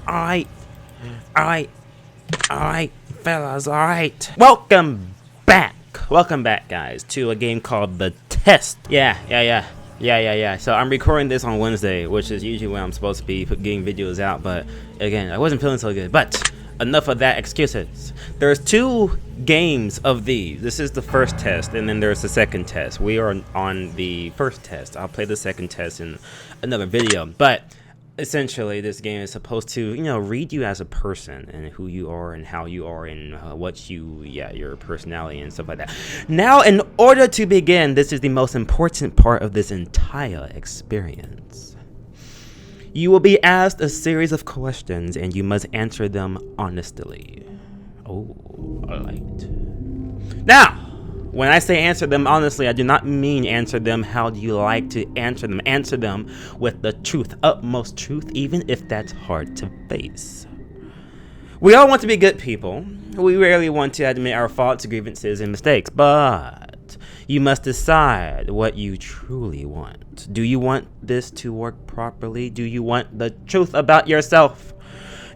Alright, alright, alright, fellas, alright. Welcome back, guys, to a game called The Test. Yeah. So I'm recording this on Wednesday, which is usually when I'm supposed to be getting videos out, but again, I wasn't feeling so good. But enough of that excuses. There's two games of these. This is the first test, and then there's the second test. We are on the first test. I'll play the second test in another video, but essentially this game is supposed to, read you as a person and who you are and how you are and your personality and stuff like that. Now, in order to begin, this is the most important part of this entire experience. You will be asked a series of questions and you must answer them honestly. Oh, I liked. Now, when I say answer them honestly, I do not mean answer them how do you like to answer them. Answer them with the truth, utmost truth, even if that's hard to face. We all want to be good people. We rarely want to admit our faults, grievances, and mistakes, but you must decide what you truly want. Do you want this to work properly? Do you want the truth about yourself?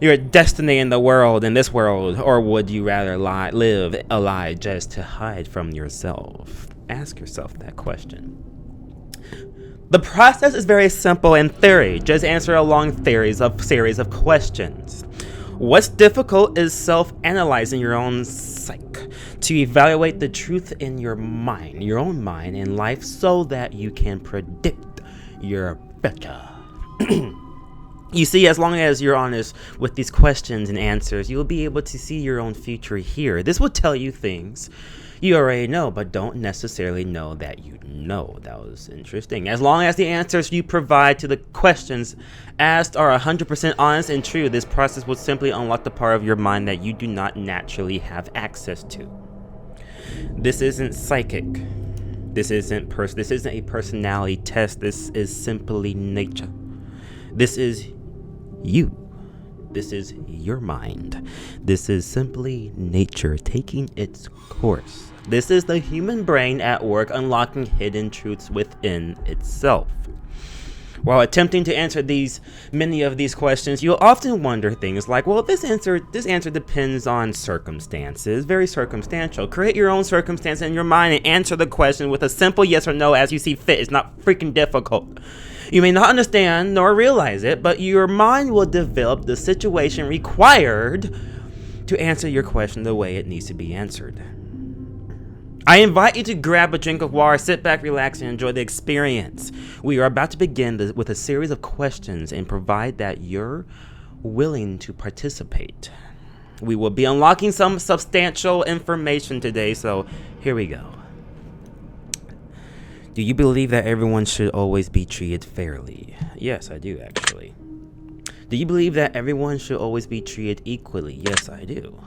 Your destiny in this world, or would you rather live a lie just to hide from yourself? Ask yourself that question. The process is very simple in theory. Just answer a long series of questions. What's difficult is self-analyzing your own psyche to evaluate the truth in your own mind and life, so that you can predict your future. You see, as long as you're honest with these questions and answers, you'll be able to see your own future here. This will tell you things you already know, but don't necessarily know that you know. That was interesting. As long as the answers you provide to the questions asked are 100% honest and true, this process will simply unlock the part of your mind that you do not naturally have access to. This isn't psychic. This isn't a personality test. This is simply nature. This is you. This is your mind. This is simply nature taking its course. This is the human brain at work, unlocking hidden truths within itself. While attempting to answer many of these questions, you'll often wonder things like, well, this answer depends on circumstances. Very circumstantial. Create your own circumstance in your mind and answer the question with a simple yes or no as you see fit. It's not freaking difficult. You may not understand nor realize it, but your mind will develop the situation required to answer your question the way it needs to be answered. I invite you to grab a drink of water, sit back, relax, and enjoy the experience. We are about to begin with a series of questions, and provide that you're willing to participate. We will be unlocking some substantial information today, so here we go. Do you believe that everyone should always be treated fairly? Yes, I do, actually. Do you believe that everyone should always be treated equally? Yes, I do.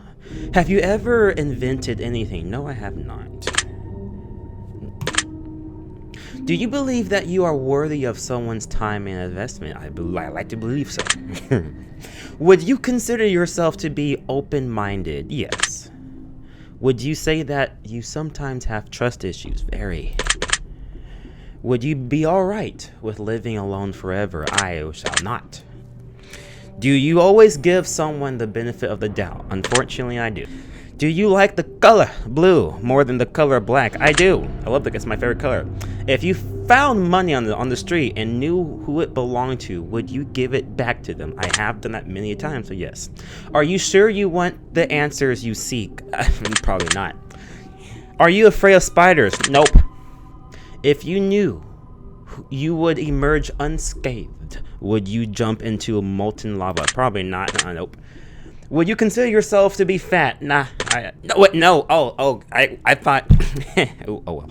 Have you ever invented anything? No, I have not. Do you believe that you are worthy of someone's time and investment? I like to believe so. Would you consider yourself to be open-minded? Yes. Would you say that you sometimes have trust issues? Very. Would you be alright with living alone forever? I shall not. Do you always give someone the benefit of the doubt? Unfortunately, I do. Do you like the color blue more than the color black? I do. I love it. It's my favorite color. If you found money on the street and knew who it belonged to, would you give it back to them? I have done that many times, so yes. Are you sure you want the answers you seek? Probably not. Are you afraid of spiders? Nope. If you knew you would emerge unscathed, would you jump into molten lava? Probably not. Nope. Would you consider yourself to be fat? Nah. No. I thought. Well.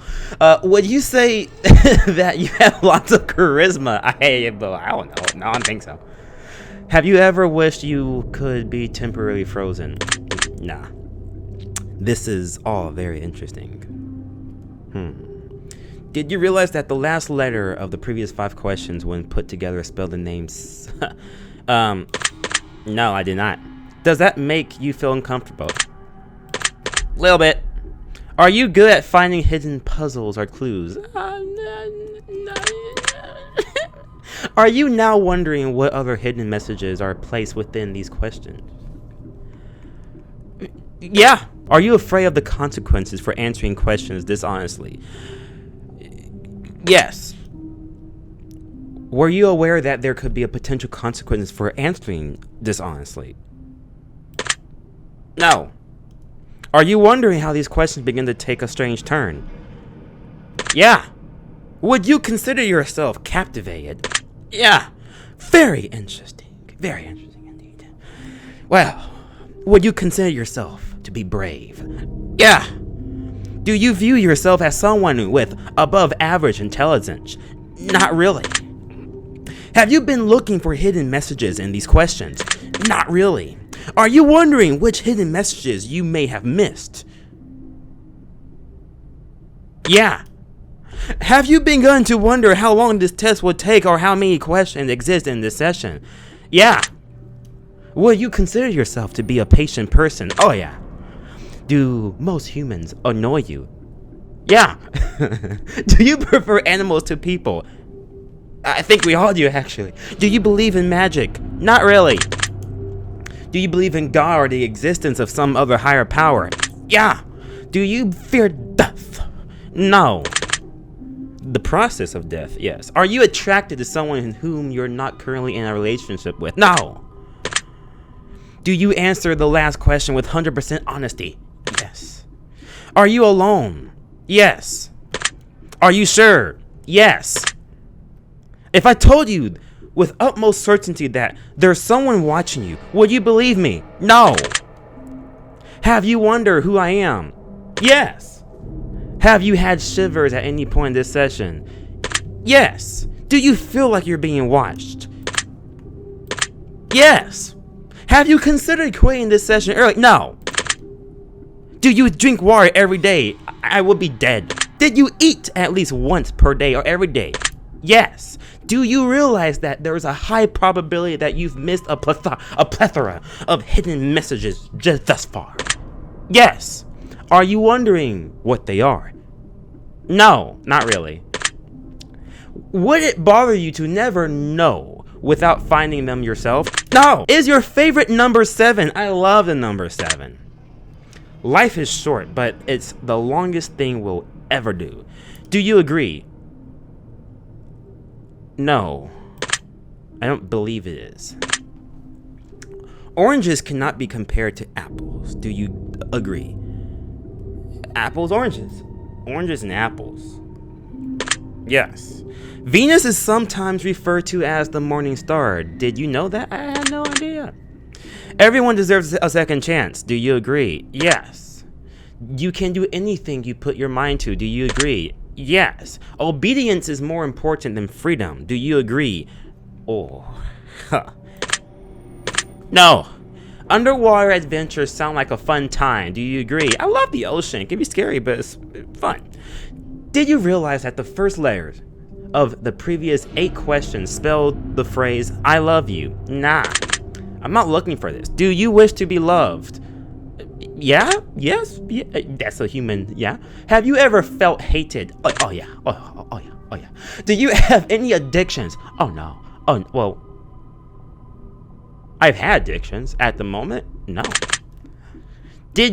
Would you say that you have lots of charisma? I don't know. No, I don't think so. Have you ever wished you could be temporarily frozen? Nah. This is all very interesting. Did you realize that the last letter of the previous 5 questions, when put together, spelled the names? No, I did not. Does that make you feel uncomfortable? Little bit. Are you good at finding hidden puzzles or clues? Are you now wondering what other hidden messages are placed within these questions? Yeah. Are you afraid of the consequences for answering questions dishonestly? Yes. Were you aware that there could be a potential consequence for answering dishonestly? No. Are you wondering how these questions begin to take a strange turn? Yeah. Would you consider yourself captivated? Yeah. Very interesting. Very interesting indeed. Well, would you consider yourself to be brave? Yeah. Do you view yourself as someone with above average intelligence? Not really. Have you been looking for hidden messages in these questions? Not really. Are you wondering which hidden messages you may have missed? Yeah. Have you begun to wonder how long this test will take or how many questions exist in this session? Yeah. Would you consider yourself to be a patient person? Oh yeah. Do most humans annoy you? Yeah. Do you prefer animals to people? I think we all do, actually. Do you believe in magic? Not really. Do you believe in God or the existence of some other higher power? Yeah. Do you fear death? No. The process of death, yes. Are you attracted to someone whom you're not currently in a relationship with? No. Do you answer the last question with 100% honesty? Yes. Are you alone? Yes. Are you sure? Yes. If I told you with utmost certainty that there's someone watching you, would you believe me? No. Have you wondered who I am? Yes. Have you had shivers at any point in this session? Yes. Do you feel like you're being watched? Yes. Have you considered quitting this session early? No. Do you drink water every day? I would be dead. Did you eat at least once per day or every day? Yes. Do you realize that there is a high probability that you've missed a plethora of hidden messages just thus far? Yes. Are you wondering what they are? No, not really. Would it bother you to never know without finding them yourself? No. Is your favorite number 7? I love the number 7. Life is short, but it's the longest thing we'll ever do. Do you agree? No. I don't believe it is. Oranges cannot be compared to apples. Do you agree? Apples, oranges. Oranges and apples. Yes. Venus is sometimes referred to as the morning star. Did you know that? I had no idea. Everyone deserves a second chance. Do you agree? Yes. You can do anything you put your mind to. Do you agree? Yes. Obedience is more important than freedom. Do you agree? Oh. Huh. No. Underwater adventures sound like a fun time. Do you agree? I love the ocean. It can be scary, but it's fun. Did you realize that the first letters of the previous 8 questions spelled the phrase, I love you? Nah. I'm not looking for this. Do you wish to be loved? Yeah? Yes? Yeah. That's a human, yeah? Have you ever felt hated? Oh yeah. Oh yeah. Oh yeah. Do you have any addictions? Oh no. Oh, well, I've had addictions. At the moment, no. Do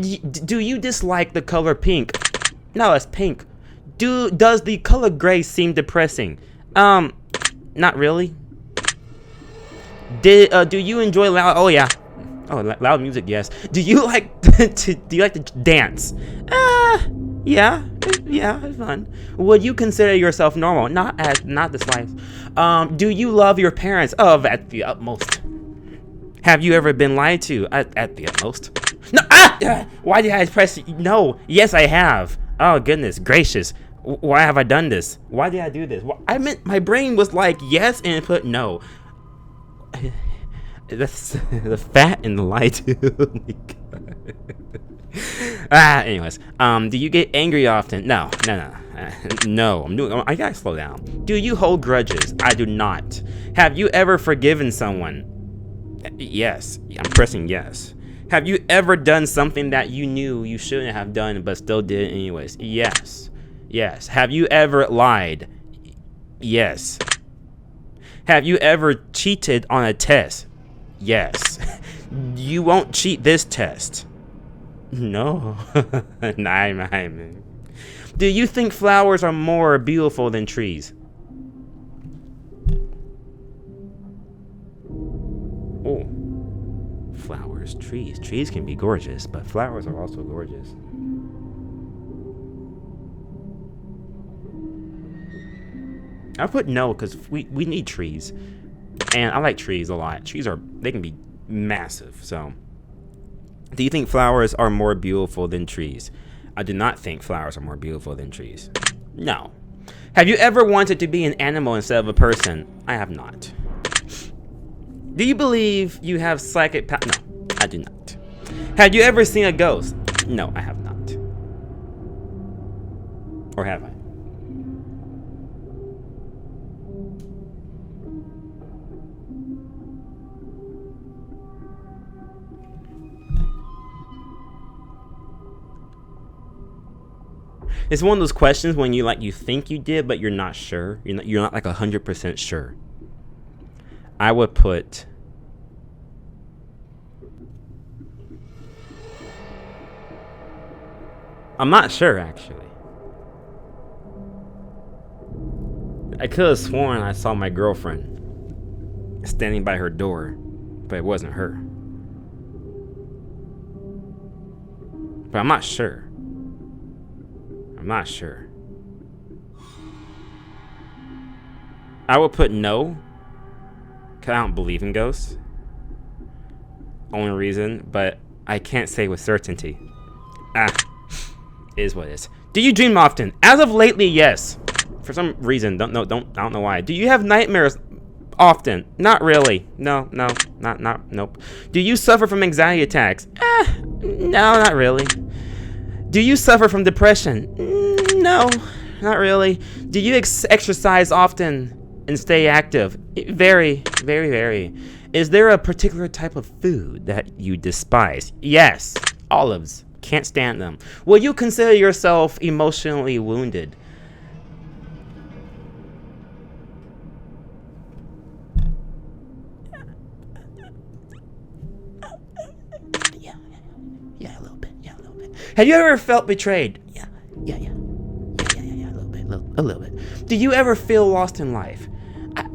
you dislike the color pink? No, it's pink. Does the color gray seem depressing? Not really. Do you enjoy loud? Oh yeah. Oh, loud music, yes. Do you like to dance? Yeah, it's fun. Would you consider yourself normal? Not this life. Do you love your parents? Oh, at the utmost. Have you ever been lied to? At the utmost. No. Why did I press no? Yes, I have. Oh goodness gracious. Why have I done this? Why did I do this? I meant my brain was like yes and it put no. That's the fat and the lie too. Oh my God. Anyways, do you get angry often? No. No, I gotta slow down. Do you hold grudges? I do not. Have you ever forgiven someone? Yes. I'm pressing yes. Have you ever done something that you knew you shouldn't have done but still did it anyways? Yes. Have you ever lied? Yes. Have you ever cheated on a test? Yes. You won't cheat this test. No. Nein. Do you think flowers are more beautiful than trees? Oh. Flowers, trees. Trees can be gorgeous, but flowers are also gorgeous. I put no because we need trees. And I like trees a lot. They can be massive, so. Do you think flowers are more beautiful than trees? I do not think flowers are more beautiful than trees. No. Have you ever wanted to be an animal instead of a person? I have not. Do you believe you have psychic power? No, I do not. Have you ever seen a ghost? No, I have not. Or have I? It's one of those questions when you think you did, but you're not sure. You're not like 100% sure. I would put. I'm not sure actually. I could have sworn I saw my girlfriend standing by her door, but it wasn't her. But I'm not sure. I'm not sure. I would put no, because I don't believe in ghosts. Only reason, but I can't say with certainty. Is what it is. Do you dream often? As of lately, yes. For some reason, I don't know why. Do you have nightmares often? Not really. No, nope. Do you suffer from anxiety attacks? No, not really. Do you suffer from depression? No, not really. Do you exercise often and stay active? Very. Is there a particular type of food that you despise? Yes, olives. Can't stand them. Will you consider yourself emotionally wounded? Yeah, a little bit. Have you ever felt betrayed? Yeah, a little bit. Do you ever feel lost in life?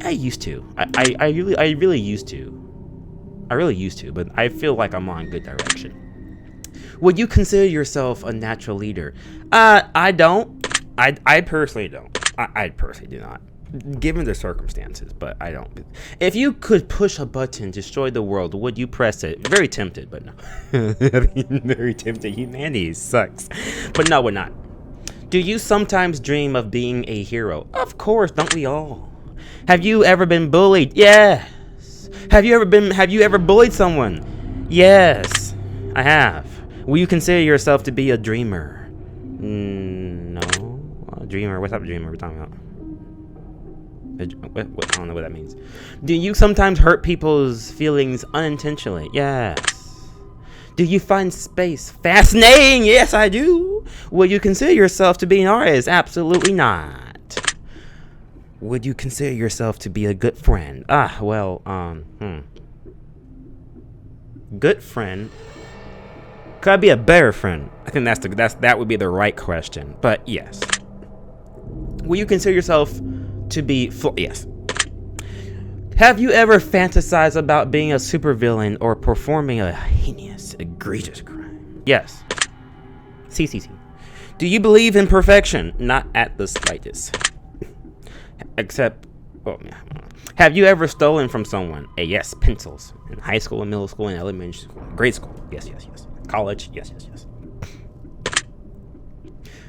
I used to. I really used to. I really used to, but I feel like I'm on good direction. Would you consider yourself a natural leader? I don't. I personally don't. I personally do not. Given the circumstances, but I don't. If you could push a button, destroy the world, would you press it? Very tempted, but no. Very tempted. Humanity sucks. But no, we're not. Do you sometimes dream of being a hero? Of course, don't we all? Have you ever been bullied? Yes. Have you ever bullied someone? Yes, I have. Will you consider yourself to be a dreamer? No. A dreamer? What type of dreamer are we talking about? I don't know what that means. Do you sometimes hurt people's feelings unintentionally? Yes. Do you find space fascinating? Yes, I do. Would you consider yourself to be an artist? Absolutely not. Would you consider yourself to be a good friend? Good friend. Could I be a better friend? I think that would be the right question. But yes. Will you consider yourself to be yes. Have you ever fantasized about being a supervillain or performing a heinous, egregious crime? Yes. CCC. Do you believe in perfection? Not at the slightest. Except, have you ever stolen from someone? Yes, pencils. In high school and middle school and elementary school. Grade school. Yes. College. Yes.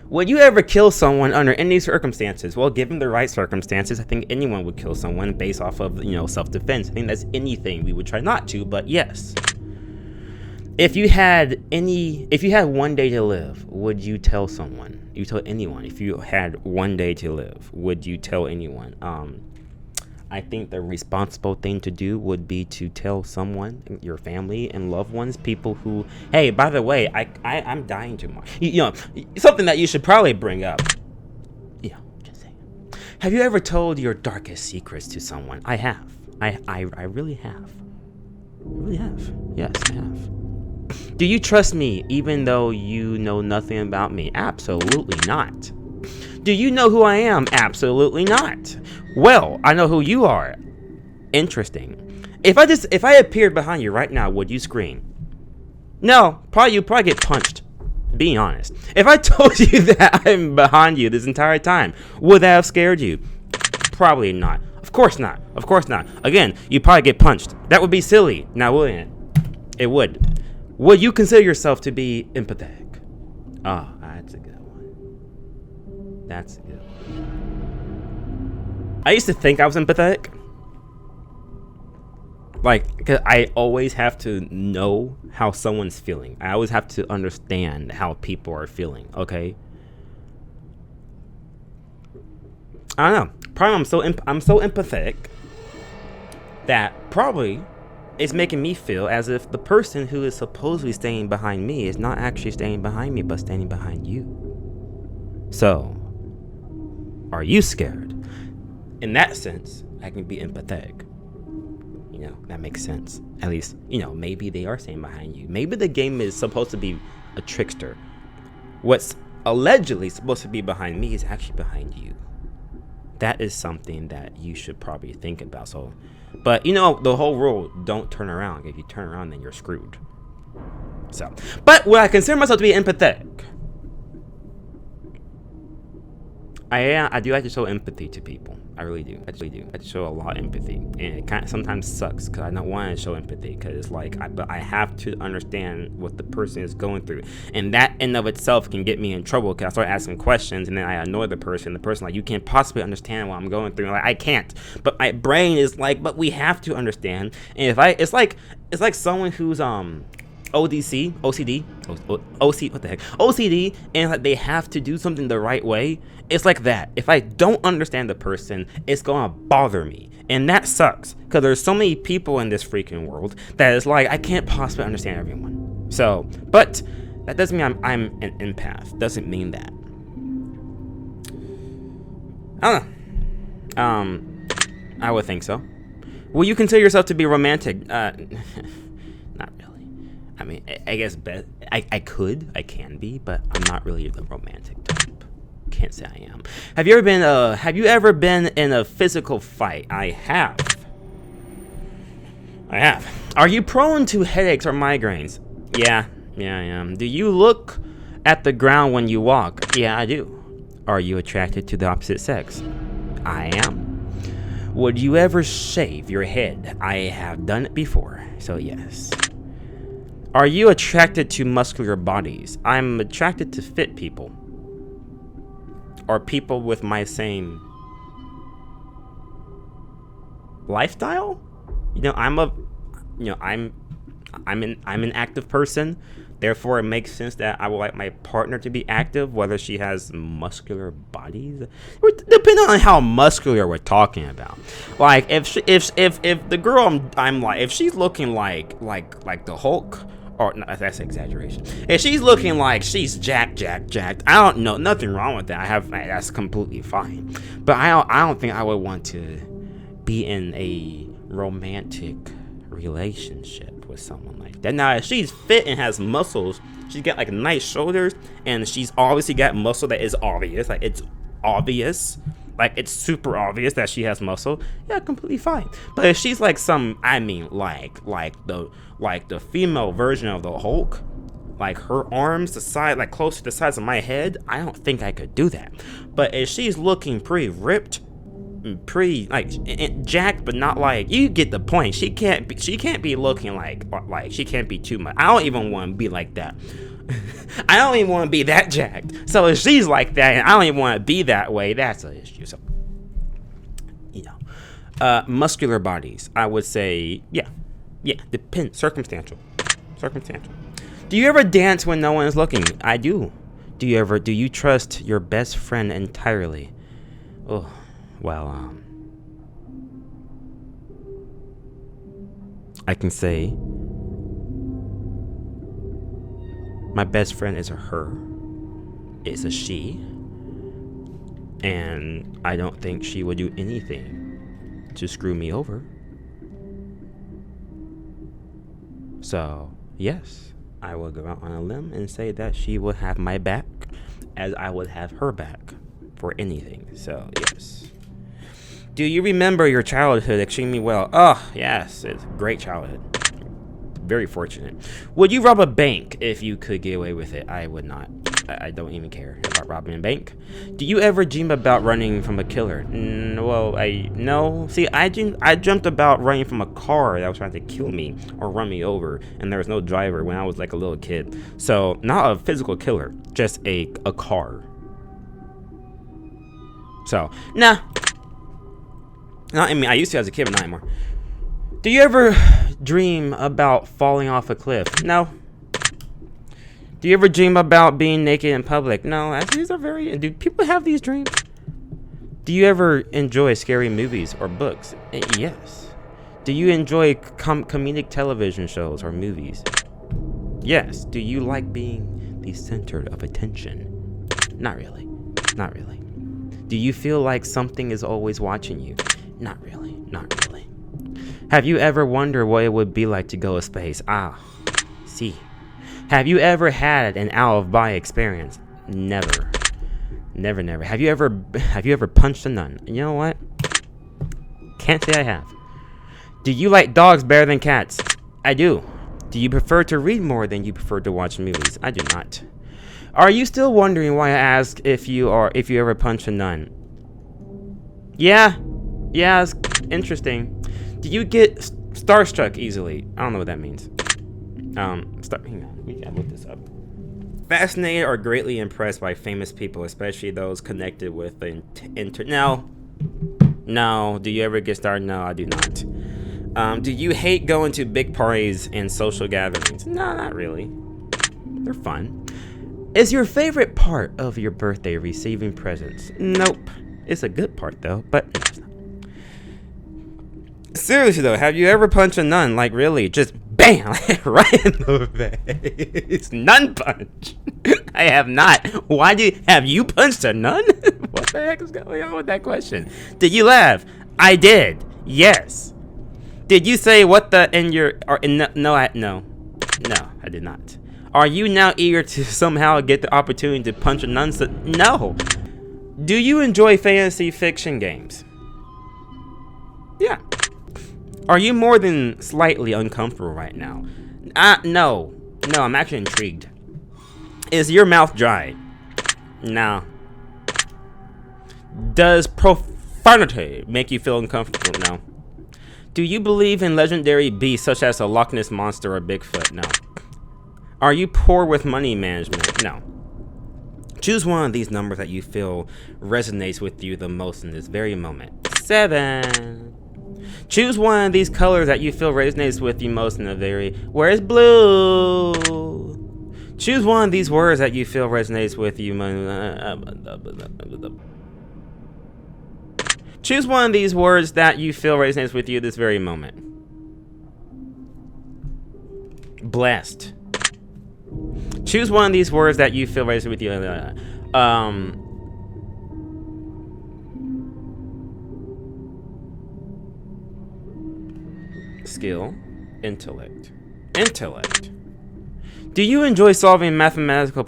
Would you ever kill someone under any circumstances? Well, given the right circumstances, I think anyone would kill someone based off of, self-defense. I think that's anything we would try not to, but yes. If you had 1 day to live, would you tell someone? You tell anyone. If you had 1 day to live, would you tell anyone? I think the responsible thing to do would be to tell someone, your family and loved ones, people who, hey, by the way, I'm dying tomorrow. Something that you should probably bring up. Yeah, just saying. Have you ever told your darkest secrets to someone? I have. I really have. I really have. Yes, I have. Do you trust me even though you know nothing about me? Absolutely not. Do you know who I am? Absolutely not. Well, I know who you are. Interesting. If I appeared behind you right now, would you scream? No, you'd probably get punched. Being honest. If I told you that I'm behind you this entire time, would that have scared you? Probably not. Of course not. Of course not. Again, you'd probably get punched. That would be silly. Now, wouldn't it? It would. Would you consider yourself to be empathetic? Oh, that's a good one. That's a good one. I used to think I was empathetic. Like, because I always have to know how someone's feeling. I always have to understand how people are feeling, okay? I don't know. Probably I'm so empathetic that probably it's making me feel as if the person who is supposedly staying behind me is not actually staying behind me, but standing behind you. So, are you scared? In that sense, I can be empathetic. You know, that makes sense. At least, you know, maybe they are staying behind you. Maybe the game is supposed to be a trickster. What's allegedly supposed to be behind me is actually behind you. That is something that you should probably think about. So, but you know, the whole rule, don't turn around. If you turn around, then you're screwed. So, but would I consider myself to be empathetic? I do like to show empathy to people. I really do. I show a lot of empathy, and it kind of sometimes sucks because I don't want to show empathy because it's like but I have to understand what the person is going through, and that in of itself can get me in trouble because I start asking questions and then I annoy the person. The person like, you can't possibly understand what I'm going through. And like, I can't, but my brain is like, but we have to understand. And it's like someone who's OCD, what the heck, OCD, and like they have to do something the right way. It's like that. If I don't understand the person, it's gonna bother me, and that sucks because there's so many people in this freaking world that is like I can't possibly understand everyone. So, but that doesn't mean I'm an empath. Doesn't mean that. I don't know. I would think so. Will you consider yourself to be romantic? Not really. I mean, I guess I can be, but I'm not really the romantic type. Can't say I am. Have you ever been in a physical fight? I have. Are you prone to headaches or migraines? Yeah, I am. Do you look at the ground when you walk? Yeah, I do. Are you attracted to the opposite sex? I am. Would you ever shave your head? I have done it before, so yes. Are you attracted to muscular bodies? I'm attracted to fit people. Or people with my same lifestyle? I'm an active person. Therefore, it makes sense that I would like my partner to be active, whether she has muscular bodies. Depending on how muscular we're talking about. Like if the girl I'm like, if she's looking like the Hulk. Or no, that's an exaggeration. If she's looking like she's jacked, I don't know, nothing wrong with that. That's completely fine. But I don't think I would want to be in a romantic relationship with someone like that. Now, if she's fit and has muscles, she's got like nice shoulders, and she's obviously got muscle that is obvious. Like it's obvious. Like it's super obvious that she has muscle. Yeah, completely fine. But if she's like like the female version of the Hulk, like her arms the size, like close to the size of my head, I don't think I could do that. But if she's looking pretty ripped, pretty like jacked, but not like, you get the point. She can't be looking like she can't be too much. I don't even want to be like that. I don't even want to be that jacked. So if she's like that and I don't even want to be that way, that's an issue. So, muscular bodies, I would say, yeah, depends, circumstantial. Do you ever dance when no one is looking? I do. Do you trust your best friend entirely? Oh, well, I can say my best friend is a her. It's a she. And I don't think she would do anything to screw me over. So, yes, I will go out on a limb and say that she will have my back as I would have her back for anything. So, yes. Do you remember your childhood extremely well? Oh, yes, it's a great childhood. Very fortunate. Would you rob a bank if you could get away with it? I would not. I don't even care about robbing a bank. Do you ever dream about running from a killer? No. See, I dreamt about running from a car that was trying to kill me or run me over, and there was no driver when I was like a little kid. So, not a physical killer, just a car. So, nah. I used to as a kid, but not anymore. Do you ever dream about falling off a cliff? No. Do you ever dream about being naked in public? No. These are very... Do people have these dreams? Do you ever enjoy scary movies or books? Yes. Do you enjoy comedic television shows or movies? Yes. Do you like being the center of attention? Not really. Not really. Do you feel like something is always watching you? Not really. Not really. Have you ever wondered what it would be like to go to space? See. Have you ever had an out-of-body experience? Never. Never. Have you ever punched a nun? You know what? Can't say I have. Do you like dogs better than cats? I do. Do you prefer to read more than you prefer to watch movies? I do not. Are you still wondering why I asked if you ever punched a nun? Yeah, it's interesting. Do you get starstruck easily? I don't know what that means. Hang on, we gotta look this up. Fascinated or greatly impressed by famous people, especially those connected with the No. Do you ever get started? No, I do not. Do you hate going to big parties and social gatherings? No, not really. They're fun. Is your favorite part of your birthday receiving presents? Nope. It's a good part though, but no, it's not. Seriously though, have you ever punched a nun? Like really, just bam, right in the face. Nun punch. I have not. Have you punched a nun? What the heck is going on with that question? Did you laugh? I did. Yes. Did you say what the in your or in no, I did not. Are you now eager to somehow get the opportunity to punch a nun? No. Do you enjoy fantasy fiction games? Yeah. Are you more than slightly uncomfortable right now? No, I'm actually intrigued. Is your mouth dry? No. Does profanity make you feel uncomfortable? No. Do you believe in legendary beasts such as a Loch Ness Monster or Bigfoot? No. Are you poor with money management? No. Choose one of these numbers that you feel resonates with you the most in this very moment. 7. Choose one of these colors that you feel resonates with you most in the very... Where's blue? Choose one of these words that you feel resonates with you... Choose one of these words that you feel resonates with you this very moment. Blessed. Choose one of these words that you feel resonates with you... Skill, intellect. Do you enjoy solving mathematical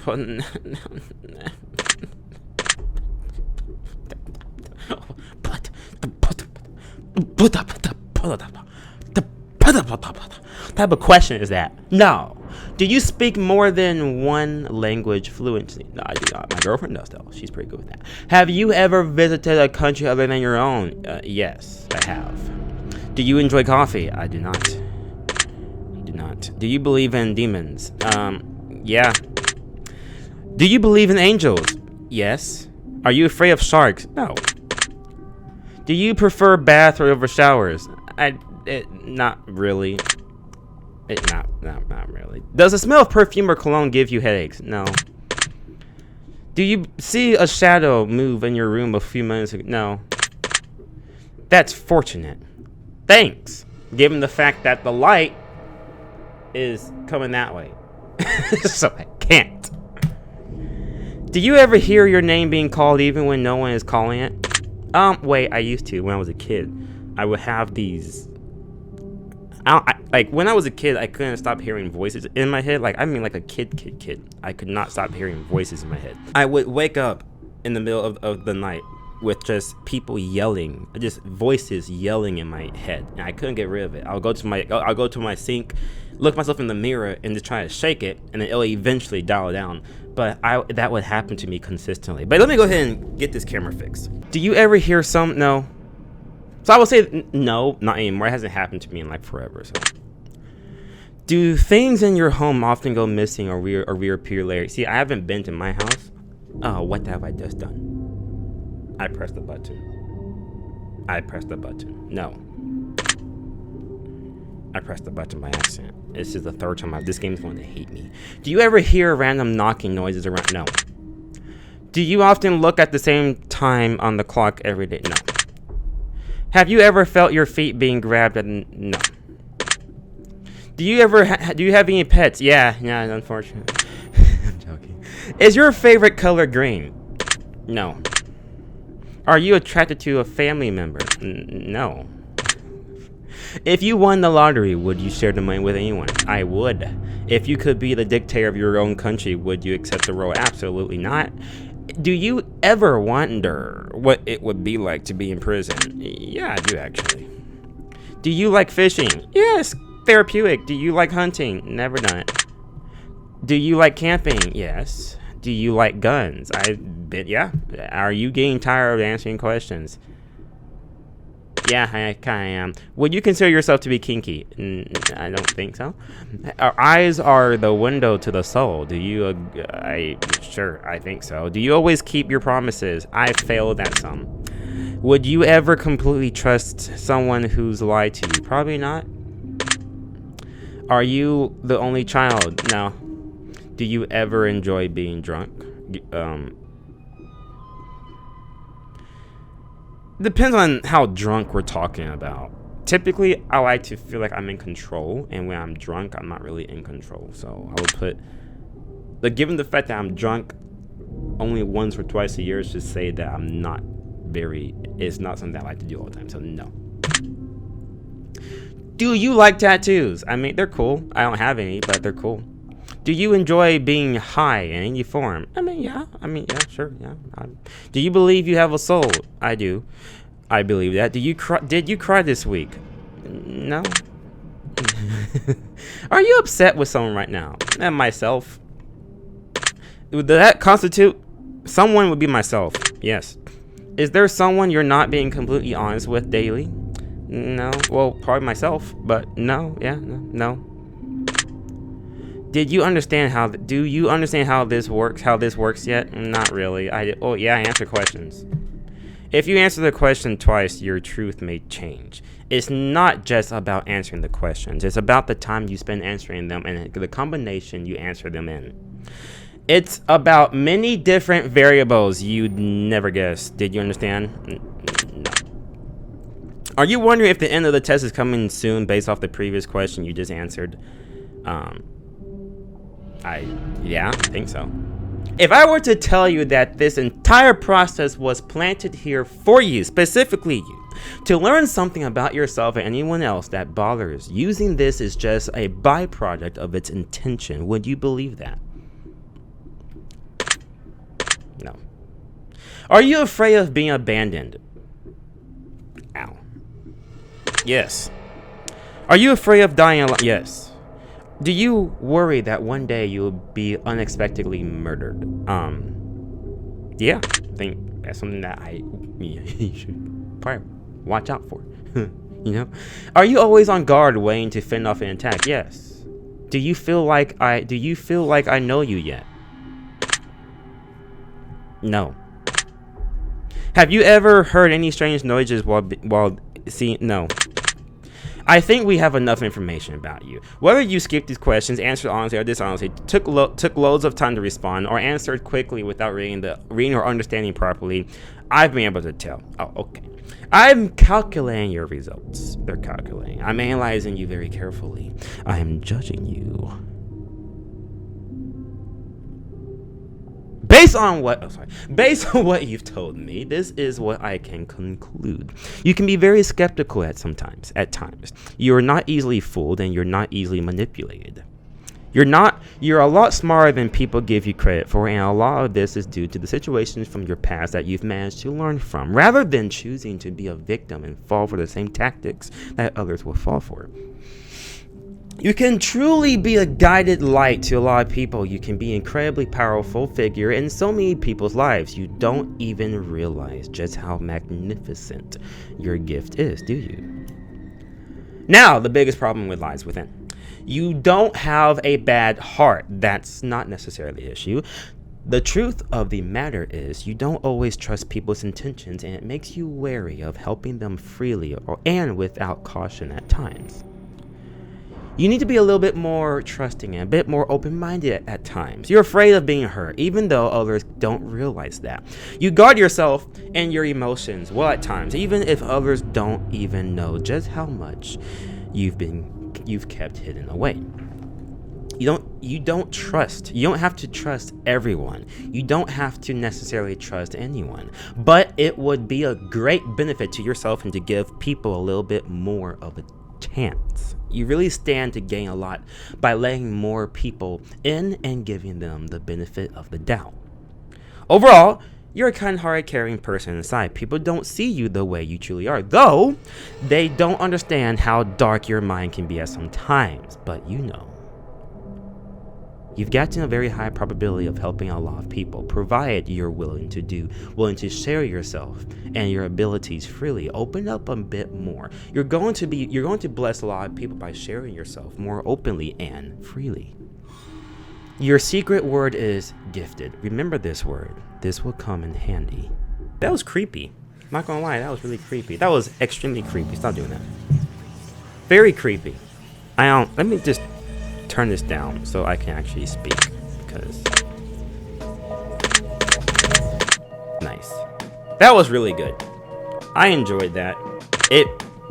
type of question is that? No. Do you speak more than one language fluently? No, I do not. My girlfriend does though. She's pretty good with that. Have you ever visited a country other than your own? Yes, I have. Do you enjoy coffee? I do not. Do you believe in demons? Yeah. Do you believe in angels? Yes. Are you afraid of sharks? No. Do you prefer bath or over showers? Not really. Not really. Does the smell of perfume or cologne give you headaches? No. Do you see a shadow move in your room a few minutes ago? No. That's fortunate. Thanks, given the fact that the light is coming that way. So I can't. Do you ever hear your name being called even when no one is calling it? Wait, I used to. When I was a kid, I would have these... like, when I was a kid, I couldn't stop hearing voices in my head. Like, I mean, like a kid. I could not stop hearing voices in my head. I would wake up in the middle of the night with just people yelling, just voices yelling in my head, and I couldn't get rid of it. I'll go to my sink, look myself in the mirror, and just try to shake it, and then it'll eventually dial down. But that would happen to me consistently. But let me go ahead and get this camera fixed. Do you ever hear some? No. So I will say no, not anymore. It hasn't happened to me in like forever. So, do things in your home often go missing or reappear later? See, I haven't been to my house. Oh, what have I just done? I pressed the button. No. I pressed the button by accident. This is the third time this game is going to hate me. Do you ever hear random knocking noises around? No. Do you often look at the same time on the clock every day? No. Have you ever felt your feet being grabbed? No. Do you ever do you have any pets? Yeah, unfortunately. I'm joking. Is your favorite color green? No. Are you attracted to a family member? No. If you won the lottery, would you share the money with anyone? I would. If you could be the dictator of your own country, would you accept the role? Absolutely not. Do you ever wonder what it would be like to be in prison? Yeah, I do actually. Do you like fishing? Yes, therapeutic. Do you like hunting? Never done it. Do you like camping? Yes. Do you like guns? Yeah. Are you getting tired of answering questions? Yeah, I kind of am. Would you consider yourself to be kinky? I don't think so. Our eyes are the window to the soul. Do you? Sure, I think so. Do you always keep your promises? I failed at some. Would you ever completely trust someone who's lied to you? Probably not. Are you the only child? No. Do you ever enjoy being drunk? Depends on how drunk we're talking about. Typically, I like to feel like I'm in control, and when I'm drunk, I'm not really in control. So I would put, like, given the fact that I'm drunk only once or twice a year, is just say that I'm not it's not something I like to do all the time. So no. Do you like tattoos? I mean, they're cool. I don't have any, but they're cool. Do you enjoy being high in any form? I mean, yeah, sure, yeah. Do you believe you have a soul? I do. I believe that. Did you cry this week? No. Are you upset with someone right now? And myself. Would that constitute? Someone would be myself. Yes. Is there someone you're not being completely honest with daily? No. Well, probably myself, but no. Yeah, no. Do you understand how this works yet? Not really. I answer questions. If you answer the question twice, your truth may change. It's not just about answering the questions. It's about the time you spend answering them and the combination you answer them in. It's about many different variables you'd never guess. Did you understand? No. Are you wondering if the end of the test is coming soon based off the previous question you just answered? Yeah, I think so. If I were to tell you that this entire process was planted here for you, specifically you, to learn something about yourself and anyone else that bothers, using this is just a byproduct of its intention, would you believe that? No. Are you afraid of being abandoned? Ow. Yes. Are you afraid of dying alone? Yes. Do you worry that one day you'll be unexpectedly murdered? Yeah, I think that's something that you should probably watch out for. You know? Are you always on guard waiting to fend off an attack? Yes. Do you feel like I know you yet? No. Have you ever heard any strange noises while seeing? No. I think we have enough information about you. Whether you skipped these questions, answered honestly or dishonestly, took loads of time to respond, or answered quickly without reading or understanding properly, I've been able to tell. Oh, okay. I'm calculating your results. They're calculating. I'm analyzing you very carefully. I am judging you Based on what you've told me, this is what I can conclude. You can be very skeptical at times. You are not easily fooled and you're not easily manipulated. You're a lot smarter than people give you credit for, and a lot of this is due to the situations from your past that you've managed to learn from, rather than choosing to be a victim and fall for the same tactics that others will fall for. You can truly be a guided light to a lot of people. You can be an incredibly powerful figure in so many people's lives. You don't even realize just how magnificent your gift is, do you? Now, the biggest problem lies within. You don't have a bad heart. That's not necessarily the issue. The truth of the matter is you don't always trust people's intentions, and it makes you wary of helping them freely and without caution at times. You need to be a little bit more trusting and a bit more open-minded at times. You're afraid of being hurt, even though others don't realize that. You guard yourself and your emotions well at times, even if others don't even know just how much you've kept hidden away. You don't trust. You don't have to trust everyone. You don't have to necessarily trust anyone. But it would be a great benefit to yourself and to give people a little bit more of a chance. You really stand to gain a lot by letting more people in and giving them the benefit of the doubt. Overall, you're a kind-hearted, caring person inside. People don't see you the way you truly are, though they don't understand how dark your mind can be at some times. But you know, you've gotten a very high probability of helping a lot of people, provided you're willing to share yourself and your abilities freely. Open up a bit more. You're going to bless a lot of people by sharing yourself more openly and freely. Your secret word is gifted. Remember this word. This will come in handy. That was creepy. I'm not gonna lie, that was really creepy. That was extremely creepy. Stop doing that. Very creepy. Let me just turn this down so I can actually speak, because nice. That was really good. I enjoyed that. It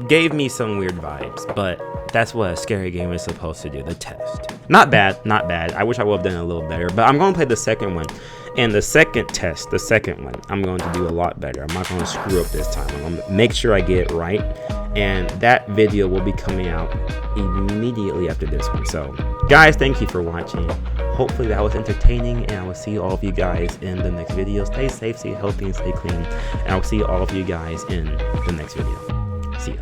gave me some weird vibes, but that's what a scary game is supposed to do, the test. Not bad. I wish I would have done it a little better, but I'm going to play the second one. And the second test, the second one, I'm going to do a lot better. I'm not going to screw up this time. I'm going to make sure I get it right. And that video will be coming out immediately after this one. So, guys, thank you for watching. Hopefully that was entertaining, and I will see all of you guys in the next video. Stay safe, stay healthy, and stay clean. And I'll see all of you guys in the next video. See ya.